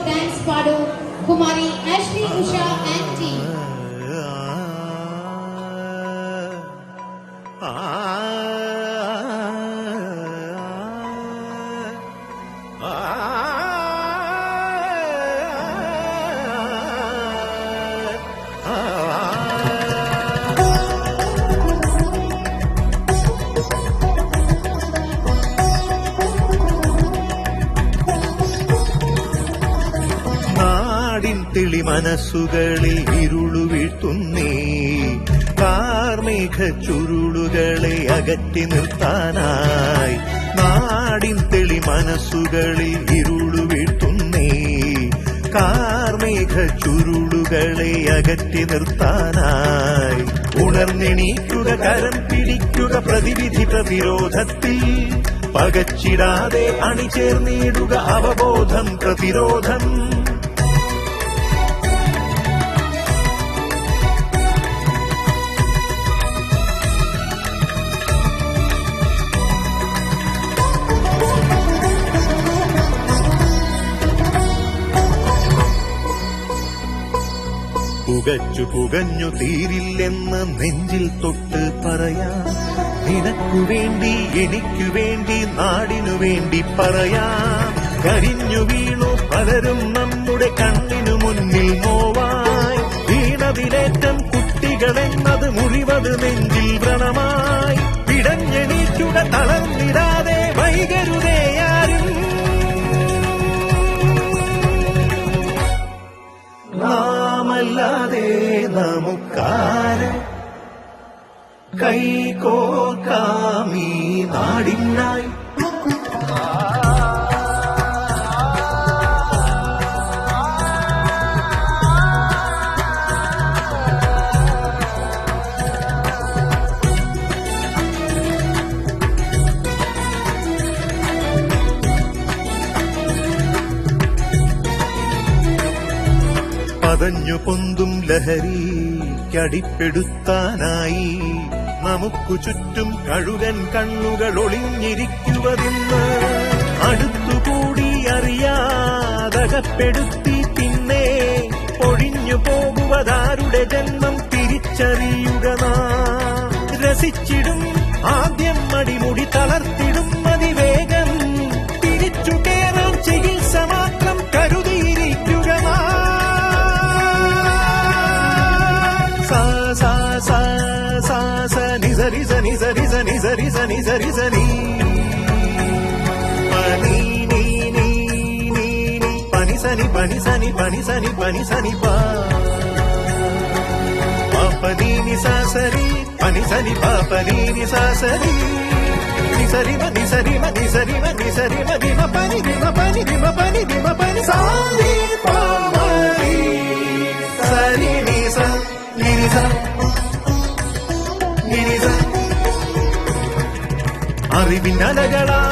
dance Padu, Kumari Ashley Usha and team. തെളി മനസ്സുകളിൽ ഇരുളു വീഴ്ത്തുന്നേ കാർമേഘ ചുരുളുകളെ അകറ്റി നിർത്താനായി നാടിൻ തെളി മനസ്സുകളിൽ ഇരുളു വീഴ്ത്തുന്നേ കാർമേഘ ചുരുളുകളെ അകറ്റി നിർത്താനായി ഉണർന്നെണീക്കുക കരം പിടിക്കുക പ്രതിവിധി പ്രതിരോധത്തിൽ പകച്ചിടാതെ അണിചേർന്നിടുക അവബോധം പ്രതിരോധം പുകഞ്ഞു തീരില്ലെന്ന് നെഞ്ചിൽ തൊട്ട് പറയാം നിനക്കു വേണ്ടി എനിക്കു വേണ്ടി നാടിനു വേണ്ടി പറയാം കരിഞ്ഞു വീണു പലരും നമ്മുടെ കണ്ണിനു മുന്നിൽ നോവായി വീണതിലേറ്റം കുട്ടികളെന്നത് മുറിവത് നെഞ്ചിൽ വ്രണമായി പിടഞ്ഞെണീക്കുക തളർന്നിടാതെ വൈകരുതേയാരും നാമല്ലാതെ നമുക്കാര് കൈകോർക്കാമീ നാടിനായി പതഞ്ഞു പൊന്തും ലഹരി കടിപ്പെടുത്താനായി നമുക്കു ചുറ്റും കഴുകൻ കണ്ണുകൾ ഒളിഞ്ഞിരിക്കുവതെന്ന് അടുത്തുകൂടി അറിയാതകപ്പെടുത്തി പിന്നെ ഒഴിഞ്ഞു പോകുവതാരുടെ ജന്മം തിരിച്ചറിയുക നാം രസിച്ചിടും ആദ്യം മടിമുടി തളർത്തിടും അതിവേഗം തിരിച്ചു കേറാൻ ചികിത്സ മാത്രം കരുതിയിരിക്കുക నిజరి సని సరి సని సరి సని సరి సని పని నీ నీ నీ పని సని పని సని పని సని పని సని పాపని ని సరి పని సని పాపని ని సరి నిసరి మ నిసరి మ నిసరి మ నిసరి మ దిమ పని దిమ పని దిమ పని దిమ పని సారి పామరి సరి ని స ని స അറിവിനലകളാ